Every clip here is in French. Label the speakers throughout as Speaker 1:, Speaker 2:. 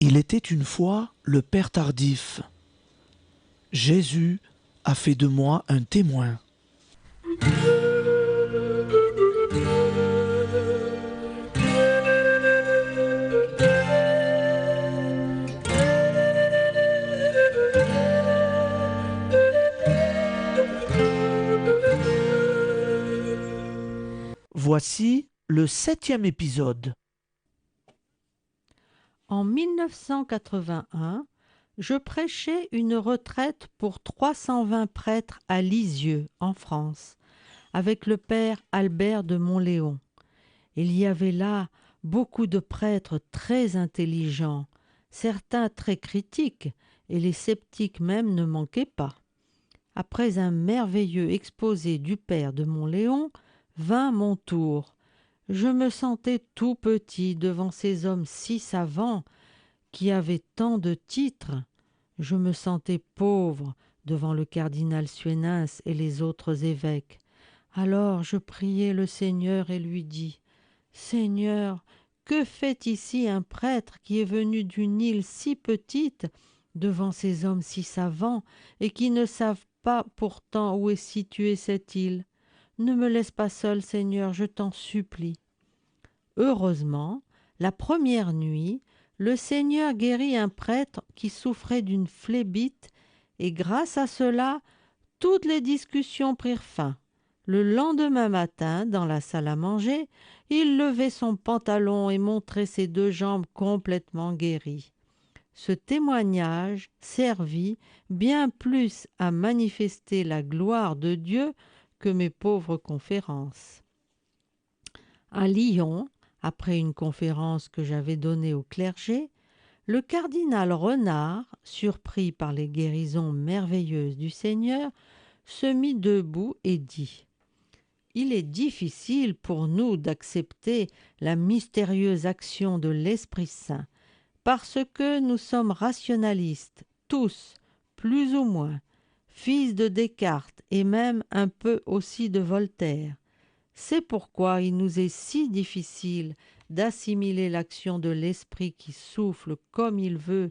Speaker 1: Il était une fois le Père Tardif. Jésus a fait de moi un témoin. Voici le 7e épisode.
Speaker 2: En 1981, je prêchais une retraite pour 320 prêtres à Lisieux, en France, avec le père Albert de Montléon. Il y avait là beaucoup de prêtres très intelligents, certains très critiques, et les sceptiques même ne manquaient pas. Après un merveilleux exposé du père de Montléon, vint mon tour. Je me sentais tout petit devant ces hommes si savants qui avaient tant de titres. Je me sentais pauvre devant le cardinal Suénens et les autres évêques. Alors je priai le Seigneur et lui dis : « Seigneur, que fait ici un prêtre qui est venu d'une île si petite devant ces hommes si savants et qui ne savent pas pourtant où est située cette île ? Ne me laisse pas seul, Seigneur, je t'en supplie. » Heureusement, la première nuit, le Seigneur guérit un prêtre qui souffrait d'une phlébite, et grâce à cela, toutes les discussions prirent fin. Le lendemain matin, dans la salle à manger, il levait son pantalon et montrait ses deux jambes complètement guéries. Ce témoignage servit bien plus à manifester la gloire de Dieu que mes pauvres conférences. À Lyon, après une conférence que j'avais donnée au clergé, le cardinal Renard, surpris par les guérisons merveilleuses du Seigneur, se mit debout et dit : « Il est difficile pour nous d'accepter la mystérieuse action de l'Esprit Saint, parce que nous sommes rationalistes, tous, plus ou moins, fils de Descartes et même un peu aussi de Voltaire. C'est pourquoi il nous est si difficile d'assimiler l'action de l'esprit qui souffle comme il veut,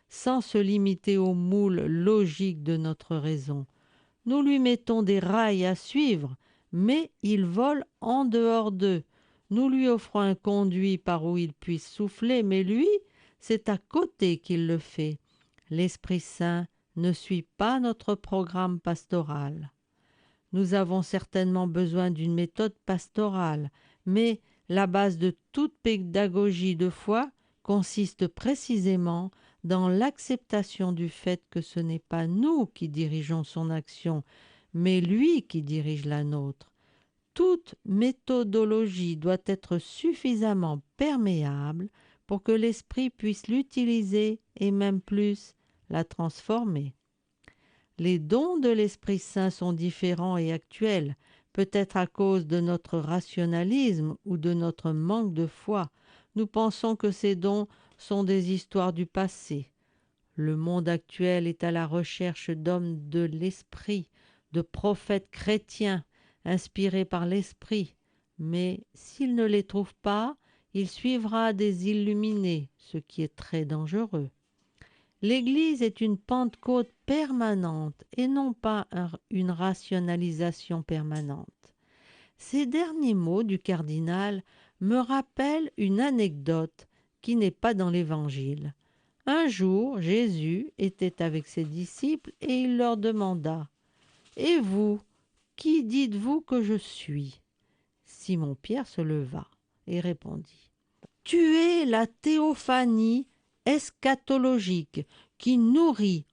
Speaker 2: sans se limiter au moule logique de notre raison. Nous lui mettons des rails à suivre, mais il vole en dehors d'eux. Nous lui offrons un conduit par où il puisse souffler, mais lui, c'est à côté qu'il le fait. L'Esprit Saint ne suit pas notre programme pastoral. Nous avons certainement besoin d'une méthode pastorale, mais la base de toute pédagogie de foi consiste précisément dans l'acceptation du fait que ce n'est pas nous qui dirigeons son action, mais lui qui dirige la nôtre. Toute méthodologie doit être suffisamment perméable pour que l'esprit puisse l'utiliser et même plus, la transformer. Les dons de l'Esprit Saint sont différents et actuels, peut-être à cause de notre rationalisme ou de notre manque de foi. Nous pensons que ces dons sont des histoires du passé. Le monde actuel est à la recherche d'hommes de l'Esprit, de prophètes chrétiens, inspirés par l'Esprit. Mais s'il ne les trouve pas, il suivra des illuminés, ce qui est très dangereux. L'Église est une Pentecôte permanente et non pas une rationalisation permanente. Ces derniers mots du cardinal me rappellent une anecdote qui n'est pas dans l'Évangile. Un jour, Jésus était avec ses disciples et il leur demanda : « Et vous, qui dites-vous que je suis ? » Simon-Pierre se leva et répondit : « Tu es la théophanie eschatologique qui nourrit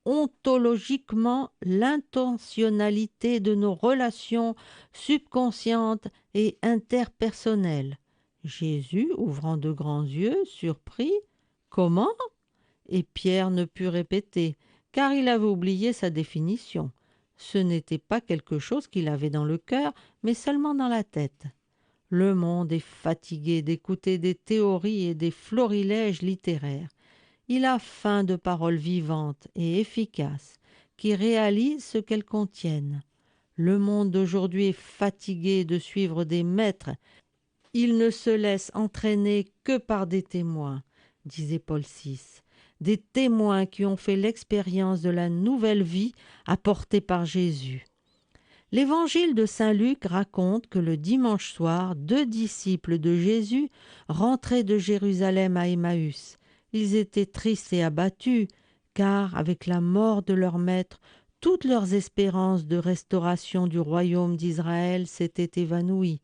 Speaker 2: ontologiquement l'intentionnalité de nos relations subconscientes et interpersonnelles. » Jésus, ouvrant de grands yeux, surpris, « Comment ?» Et Pierre ne put répéter, car il avait oublié sa définition. Ce n'était pas quelque chose qu'il avait dans le cœur, mais seulement dans la tête. Le monde est fatigué d'écouter des théories et des florilèges littéraires. Il a faim de paroles vivantes et efficaces qui réalisent ce qu'elles contiennent. Le monde d'aujourd'hui est fatigué de suivre des maîtres. Il ne se laisse entraîner que par des témoins. disait Paul VI, des témoins qui ont fait l'expérience de la nouvelle vie apportée par Jésus. L'évangile de saint Luc raconte que le dimanche soir, 2 disciples de Jésus rentraient de Jérusalem à Emmaüs. Ils étaient tristes et abattus, car, avec la mort de leur maître, toutes leurs espérances de restauration du royaume d'Israël s'étaient évanouies.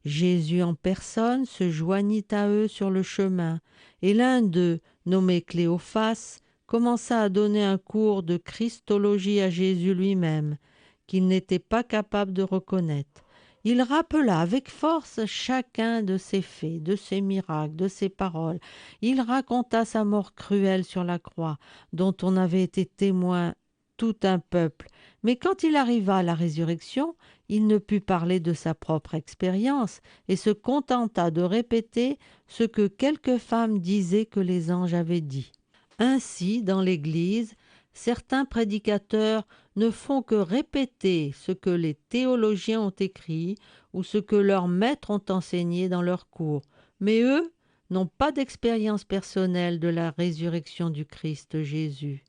Speaker 2: Jésus en personne se joignit à eux sur le chemin, et l'un d'eux, nommé Cléophas, commença à donner un cours de christologie à Jésus lui-même, qu'il n'était pas capable de reconnaître. Il rappela avec force chacun de ses faits, de ses miracles, de ses paroles. Il raconta sa mort cruelle sur la croix, dont on avait été témoin tout un peuple. Mais quand il arriva à la résurrection, il ne put parler de sa propre expérience et se contenta de répéter ce que quelques femmes disaient que les anges avaient dit. Ainsi, dans l'Église, certains prédicateurs ne font que répéter ce que les théologiens ont écrit ou ce que leurs maîtres ont enseigné dans leurs cours, mais eux n'ont pas d'expérience personnelle de la résurrection du Christ Jésus.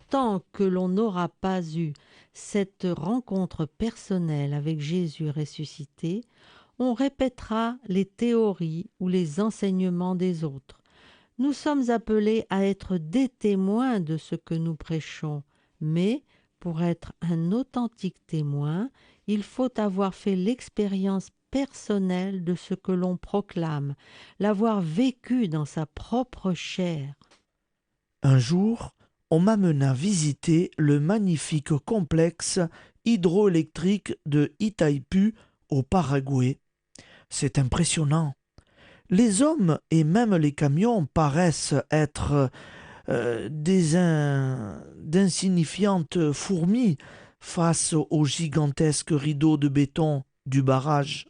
Speaker 2: Tant que l'on n'aura pas eu cette rencontre personnelle avec Jésus ressuscité, on répétera les théories ou les enseignements des autres. Nous sommes appelés à être des témoins de ce que nous prêchons, mais pour être un authentique témoin, il faut avoir fait l'expérience personnelle de ce que l'on proclame, l'avoir vécu dans sa propre chair.
Speaker 1: Un jour, on m'amena visiter le magnifique complexe hydroélectrique de Itaipu au Paraguay. C'est impressionnant. Les hommes et même les camions paraissent être d'insignifiantes fourmis face au gigantesque rideau de béton du barrage.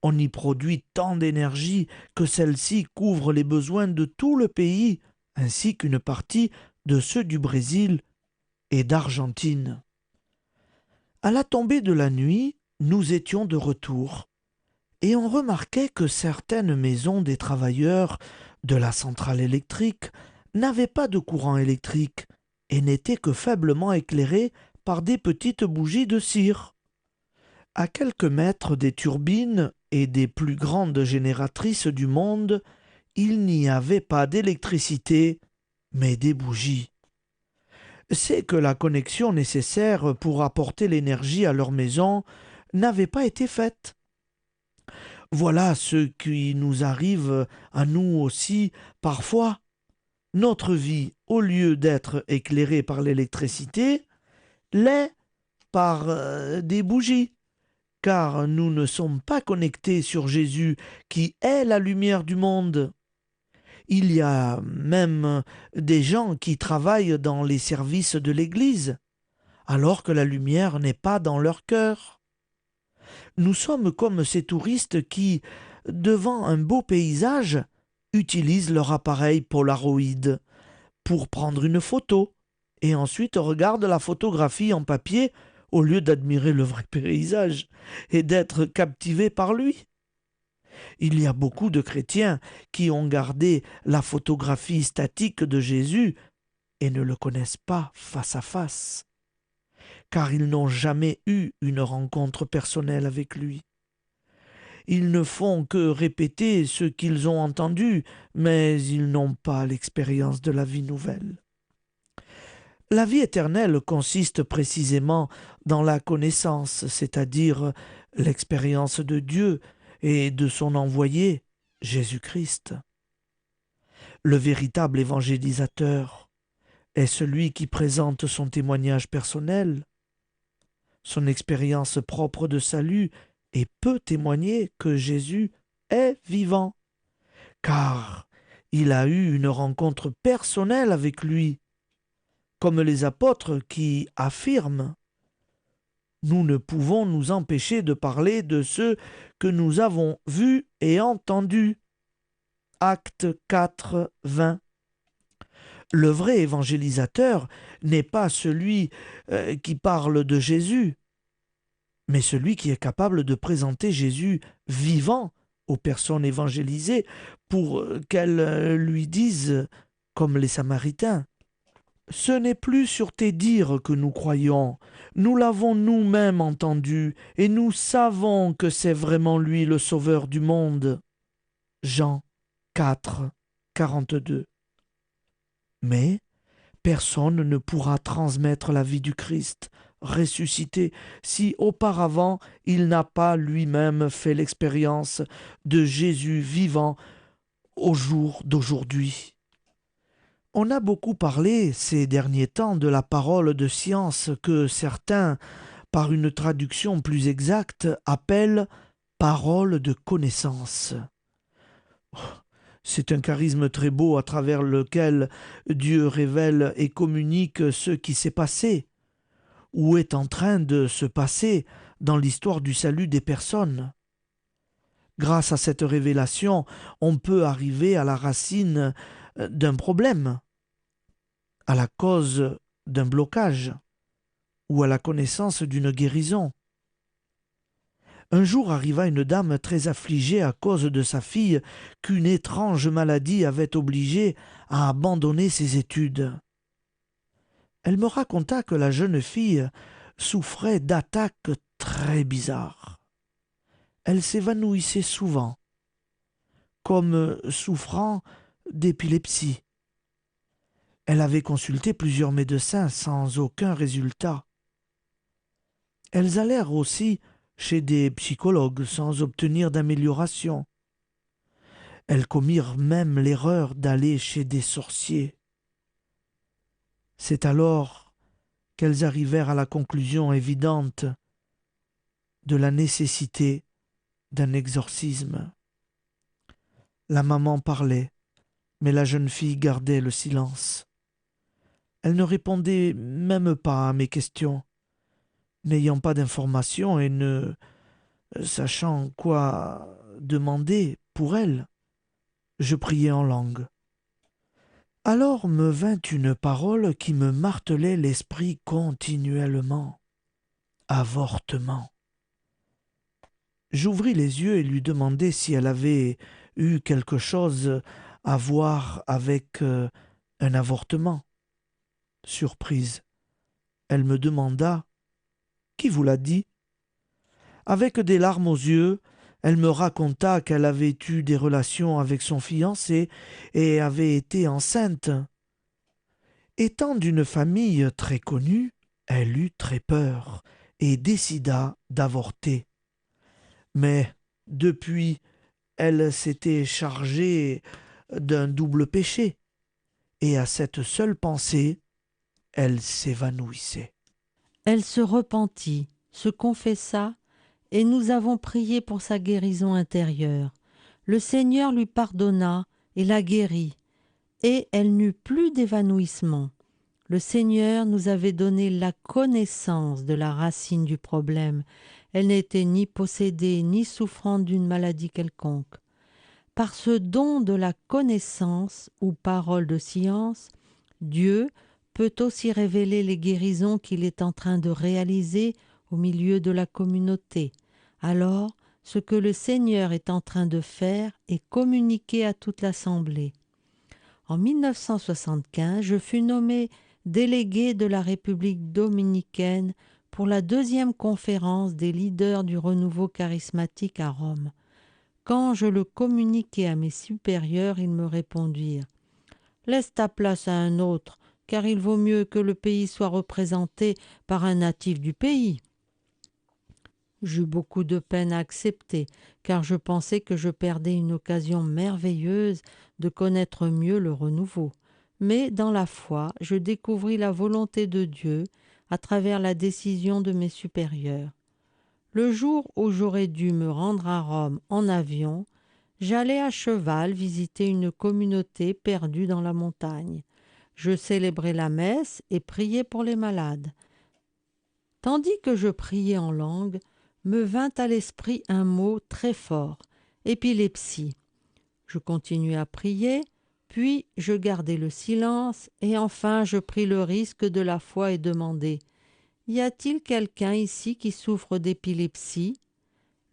Speaker 1: On y produit tant d'énergie que celle-ci couvre les besoins de tout le pays, ainsi qu'une partie de ceux du Brésil et d'Argentine. À la tombée de la nuit, nous étions de retour, et on remarquait que certaines maisons des travailleurs de la centrale électrique n'avaient pas de courant électrique et n'étaient que faiblement éclairées par des petites bougies de cire. À quelques mètres des turbines et des plus grandes génératrices du monde, il n'y avait pas d'électricité, mais des bougies. C'est que la connexion nécessaire pour apporter l'énergie à leur maison n'avait pas été faite. Voilà ce qui nous arrive à nous aussi parfois. Notre vie, au lieu d'être éclairée par l'électricité, l'est par des bougies, car nous ne sommes pas connectés sur Jésus qui est la lumière du monde. Il y a même des gens qui travaillent dans les services de l'Église, alors que la lumière n'est pas dans leur cœur. Nous sommes comme ces touristes qui, devant un beau paysage, utilisent leur appareil Polaroid pour prendre une photo et ensuite regardent la photographie en papier au lieu d'admirer le vrai paysage et d'être captivés par lui. Il y a beaucoup de chrétiens qui ont gardé la photographie statique de Jésus et ne le connaissent pas face à face, car ils n'ont jamais eu une rencontre personnelle avec lui. Ils ne font que répéter ce qu'ils ont entendu, mais ils n'ont pas l'expérience de la vie nouvelle. La vie éternelle consiste précisément dans la connaissance, c'est-à-dire l'expérience de Dieu et de son envoyé, Jésus-Christ. Le véritable évangélisateur est celui qui présente son témoignage personnel, son expérience propre de salut, et peut témoigner que Jésus est vivant, car il a eu une rencontre personnelle avec lui, comme les apôtres qui affirment « Nous ne pouvons nous empêcher de parler de ce que nous avons vu et entendu. » Acte 4, 20. Le vrai évangélisateur n'est pas celui qui parle de Jésus, mais celui qui est capable de présenter Jésus vivant aux personnes évangélisées pour qu'elles lui disent, comme les Samaritains, ce n'est plus sur tes dires que nous croyons, nous l'avons nous-mêmes entendu, et nous savons que c'est vraiment lui le Sauveur du monde. Jean 4, 42. Mais personne ne pourra transmettre la vie du Christ ressuscité si auparavant il n'a pas lui-même fait l'expérience de Jésus vivant au jour d'aujourd'hui. On a beaucoup parlé ces derniers temps de la parole de science que certains, par une traduction plus exacte, appellent parole de connaissance. C'est un charisme très beau à travers lequel Dieu révèle et communique ce qui s'est passé, ou est en train de se passer dans l'histoire du salut des personnes. Grâce à cette révélation, on peut arriver à la racine d'un problème, à la cause d'un blocage, ou à la connaissance d'une guérison. Un jour arriva une dame très affligée à cause de sa fille qu'une étrange maladie avait obligée à abandonner ses études. Elle me raconta que la jeune fille souffrait d'attaques très bizarres. Elle s'évanouissait souvent, comme souffrant d'épilepsie. Elle avait consulté plusieurs médecins sans aucun résultat. Elles allèrent aussi chez des psychologues sans obtenir d'amélioration. Elles commirent même l'erreur d'aller chez des sorciers. C'est alors qu'elles arrivèrent à la conclusion évidente de la nécessité d'un exorcisme. La maman parlait, mais la jeune fille gardait le silence. Elle ne répondait même pas à mes questions, n'ayant pas d'informations et ne sachant quoi demander pour elle. Je priai en langue. Alors me vint une parole qui me martelait l'esprit continuellement. Avortement. J'ouvris les yeux et lui demandai si elle avait eu quelque chose à voir avec un avortement. Surprise, elle me demanda « Qui vous l'a dit ?» Avec des larmes aux yeux, elle me raconta qu'elle avait eu des relations avec son fiancé et avait été enceinte. Étant d'une famille très connue, elle eut très peur et décida d'avorter. Mais depuis, elle s'était chargée d'un double péché, et à cette seule pensée, elle s'évanouissait.
Speaker 2: Elle se repentit, se confessa, et nous avons prié pour sa guérison intérieure. Le Seigneur lui pardonna et la guérit, et elle n'eut plus d'évanouissement. Le Seigneur nous avait donné la connaissance de la racine du problème. Elle n'était ni possédée ni souffrant d'une maladie quelconque. Par ce don de la connaissance ou parole de science, Dieu peut aussi révéler les guérisons qu'il est en train de réaliser au milieu de la communauté. Alors, ce que le Seigneur est en train de faire est communiqué à toute l'Assemblée. En 1975, je fus nommé délégué de la République dominicaine pour la 2e conférence des leaders du renouveau charismatique à Rome. Quand je le communiquai à mes supérieurs, ils me répondirent « Laisse ta place à un autre, car il vaut mieux que le pays soit représenté par un natif du pays. » J'eus beaucoup de peine à accepter, car je pensais que je perdais une occasion merveilleuse de connaître mieux le renouveau. Mais dans la foi, je découvris la volonté de Dieu à travers la décision de mes supérieurs. Le jour où j'aurais dû me rendre à Rome en avion, j'allais à cheval visiter une communauté perdue dans la montagne. Je célébrais la messe et priais pour les malades. Tandis que je priais en langue, me vint à l'esprit un mot très fort, épilepsie. Je continuai à prier, puis je gardai le silence et enfin je pris le risque de la foi et demandai « Y a-t-il quelqu'un ici qui souffre d'épilepsie ?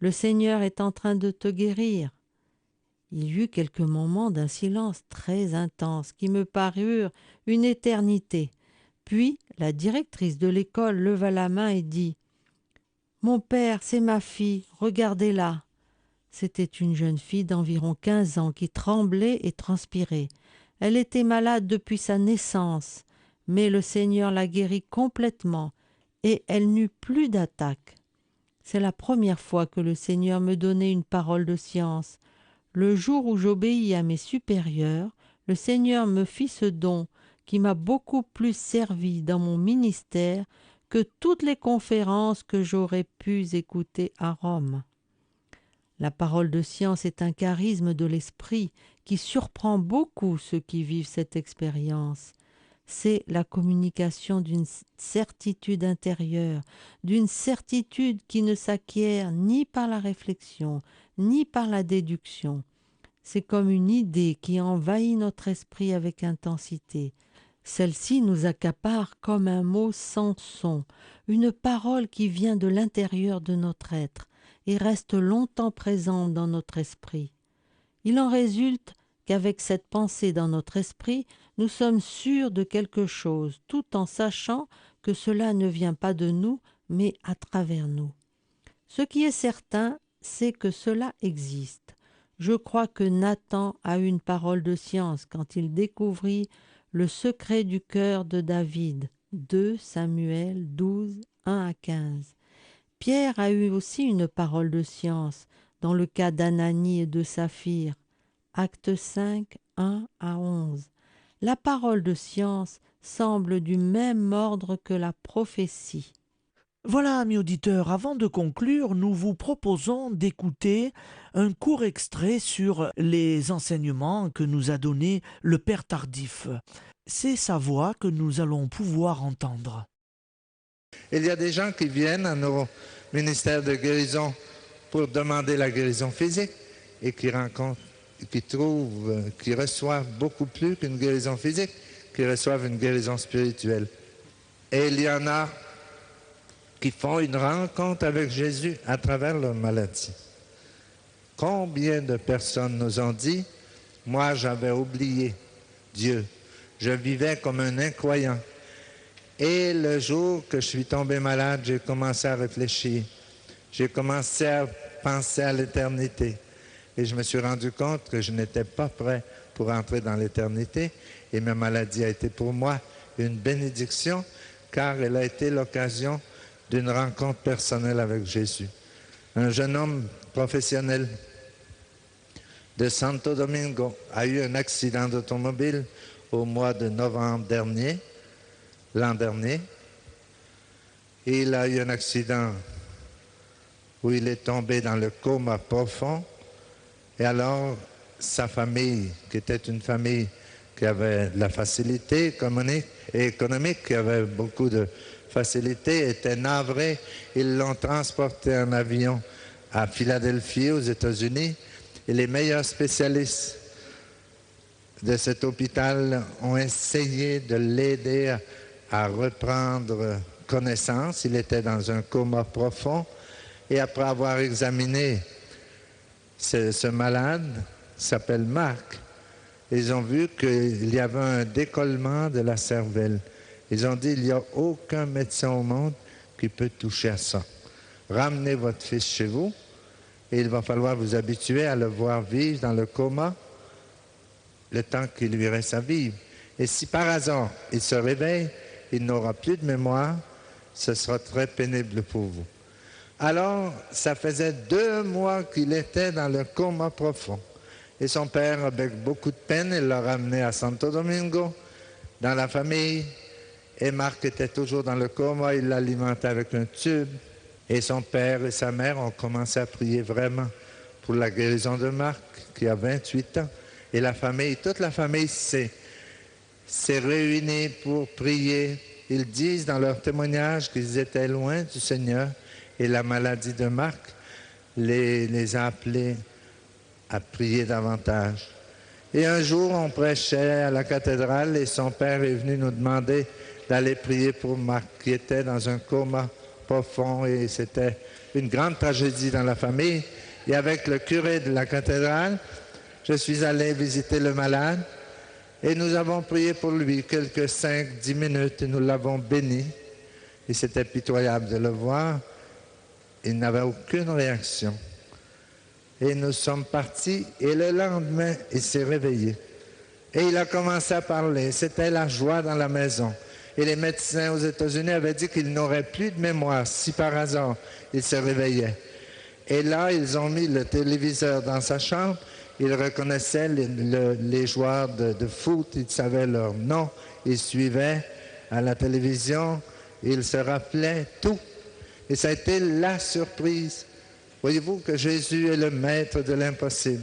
Speaker 2: Le Seigneur est en train de te guérir. » Il y eut quelques moments d'un silence très intense qui me parurent une éternité. Puis la directrice de l'école leva la main et dit : « Mon père, c'est ma fille, regardez-la. » C'était une jeune fille d'environ 15 ans qui tremblait et transpirait. Elle était malade depuis sa naissance, mais le Seigneur la guérit complètement et elle n'eut plus d'attaque. C'est la première fois que le Seigneur me donnait une parole de science. Le jour où j'obéis à mes supérieurs, le Seigneur me fit ce don qui m'a beaucoup plus servi dans mon ministère que toutes les conférences que j'aurais pu écouter à Rome. La parole de science est un charisme de l'esprit qui surprend beaucoup ceux qui vivent cette expérience. C'est la communication d'une certitude intérieure, d'une certitude qui ne s'acquiert ni par la réflexion, ni par la déduction. C'est comme une idée qui envahit notre esprit avec intensité. Celle-ci nous accapare comme un mot sans son, une parole qui vient de l'intérieur de notre être et reste longtemps présente dans notre esprit. Il en résulte qu'avec cette pensée dans notre esprit, nous sommes sûrs de quelque chose, tout en sachant que cela ne vient pas de nous, mais à travers nous. Ce qui est certain, c'est que cela existe. Je crois que Nathan a eu une parole de science quand il découvrit le secret du cœur de David. 2 Samuel 12, 1 à 15. Pierre a eu aussi une parole de science dans le cas d'Ananie et de Saphir. Acte 5, 1 à 11. La parole de science semble du même ordre que la prophétie.
Speaker 1: Voilà, amis auditeurs, avant de conclure, nous vous proposons d'écouter un court extrait sur les enseignements que nous a donnés le Père Tardif. C'est sa voix que nous allons pouvoir entendre.
Speaker 3: Il y a des gens qui viennent à nos ministères de guérison pour demander la guérison physique et qui rencontrent, qui trouvent, qui reçoivent beaucoup plus qu'une guérison physique, qui reçoivent une guérison spirituelle. Et il y en a qui font une rencontre avec Jésus à travers leur maladie. Combien de personnes nous ont dit, moi j'avais oublié Dieu, je vivais comme un incroyant. Et le jour que je suis tombé malade, j'ai commencé à réfléchir, j'ai commencé à penser à l'éternité. Et je me suis rendu compte que je n'étais pas prêt pour entrer dans l'éternité. Et ma maladie a été pour moi une bénédiction, car elle a été l'occasion d'une rencontre personnelle avec Jésus. Un jeune homme professionnel de Santo Domingo a eu un accident d'automobile au mois de novembre dernier, l'an dernier. Et il a eu un accident où il est tombé dans le coma profond. Et alors, sa famille, qui était une famille qui avait de la facilité économique, qui avait beaucoup de facilité, était navrée. Ils l'ont transporté en avion à Philadelphie, aux États-Unis. Et les meilleurs spécialistes de cet hôpital ont essayé de l'aider à reprendre connaissance. Il était dans un coma profond. Et après avoir examiné ce malade, qui s'appelle Marc, ils ont vu qu'il y avait un décollement de la cervelle. Ils ont dit, il n'y a aucun médecin au monde qui peut toucher à ça. Ramenez votre fils chez vous et il va falloir vous habituer à le voir vivre dans le coma le temps qu'il lui reste à vivre. Et si par hasard il se réveille, il n'aura plus de mémoire, ce sera très pénible pour vous. Alors, ça faisait 2 mois qu'il était dans le coma profond. Et son père, avec beaucoup de peine, il l'a ramené à Santo Domingo, dans la famille. Et Marc était toujours dans le coma, il l'alimentait avec un tube. Et son père et sa mère ont commencé à prier vraiment pour la guérison de Marc, qui a 28 ans. Et la famille, toute la famille s'est réunie pour prier. Ils disent dans leur témoignage qu'ils étaient loin du Seigneur. Et la maladie de Marc les a appelés à prier davantage. Et un jour, on prêchait à la cathédrale et son père est venu nous demander d'aller prier pour Marc, qui était dans un coma profond et c'était une grande tragédie dans la famille. Et avec le curé de la cathédrale, je suis allé visiter le malade et nous avons prié pour lui quelques 5-10 minutes et nous l'avons béni. Et c'était pitoyable de le voir. Il n'avait aucune réaction. Et nous sommes partis et le lendemain, il s'est réveillé. Et il a commencé à parler. C'était la joie dans la maison. Et les médecins aux États-Unis avaient dit qu'il n'aurait plus de mémoire si par hasard il se réveillait. Et là, ils ont mis le téléviseur dans sa chambre. Il reconnaissait les joueurs de foot. Il savait leur nom. Il suivait à la télévision. Il se rappelait tout. Et ça a été la surprise. Voyez-vous que Jésus est le maître de l'impossible.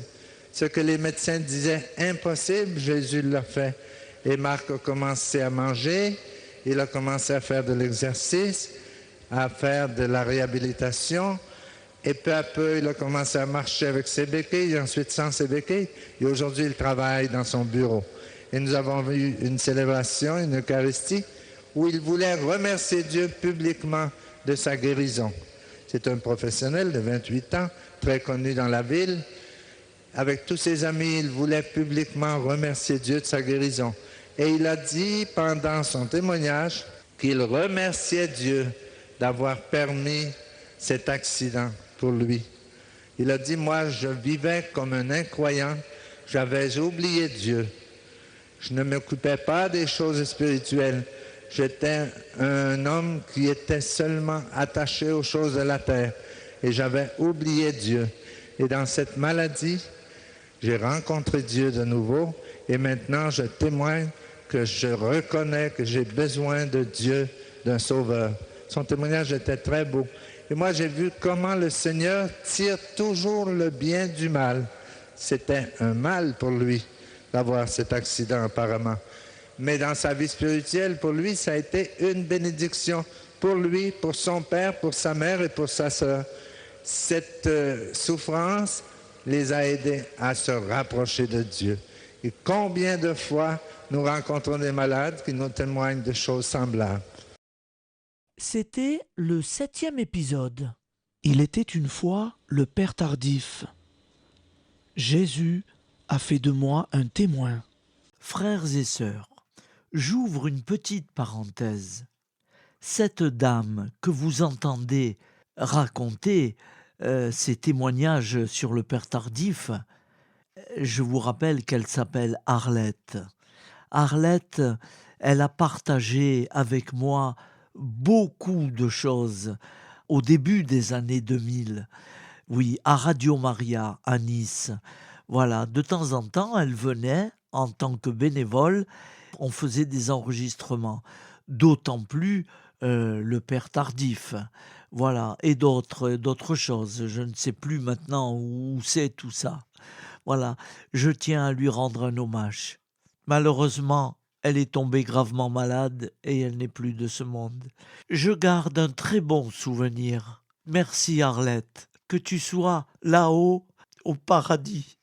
Speaker 3: Ce que les médecins disaient impossible, Jésus l'a fait. Et Marc a commencé à manger, il a commencé à faire de l'exercice, à faire de la réhabilitation, et peu à peu, il a commencé à marcher avec ses béquilles, et ensuite sans ses béquilles, et aujourd'hui, il travaille dans son bureau. Et nous avons eu une célébration, une Eucharistie, où il voulait remercier Dieu publiquement de sa guérison. C'est un professionnel de 28 ans, très connu dans la ville. Avec tous ses amis, il voulait publiquement remercier Dieu de sa guérison. Et il a dit pendant son témoignage qu'il remerciait Dieu d'avoir permis cet accident pour lui. Il a dit, moi, je vivais comme un incroyant, j'avais oublié Dieu. Je ne m'occupais pas des choses spirituelles. J'étais un homme qui était seulement attaché aux choses de la terre et j'avais oublié Dieu. Et dans cette maladie, j'ai rencontré Dieu de nouveau et maintenant je témoigne que je reconnais que j'ai besoin de Dieu, d'un sauveur. Son témoignage était très beau. Et moi, j'ai vu comment le Seigneur tire toujours le bien du mal. C'était un mal pour lui d'avoir cet accident apparemment. Mais dans sa vie spirituelle, pour lui, ça a été une bénédiction. Pour lui, pour son père, pour sa mère et pour sa sœur. Cette souffrance les a aidés à se rapprocher de Dieu. Et combien de fois nous rencontrons des malades qui nous témoignent de choses semblables.
Speaker 1: C'était le 7e épisode. Il était une fois le Père Tardif. Jésus a fait de moi un témoin.
Speaker 4: Frères et sœurs, j'ouvre une petite parenthèse. Cette dame que vous entendez raconter ces témoignages sur le Père Tardif, je vous rappelle qu'elle s'appelle Arlette. Arlette, elle a partagé avec moi beaucoup de choses au début des années 2000. Oui, à Radio Maria, à Nice. Voilà, de temps en temps, elle venait en tant que bénévole. On faisait des enregistrements. D'autant plus le Père Tardif. Voilà, et d'autres choses. Je ne sais plus maintenant où c'est tout ça. Voilà, je tiens à lui rendre un hommage. Malheureusement, elle est tombée gravement malade et elle n'est plus de ce monde. Je garde un très bon souvenir. Merci Arlette, que tu sois là-haut au paradis.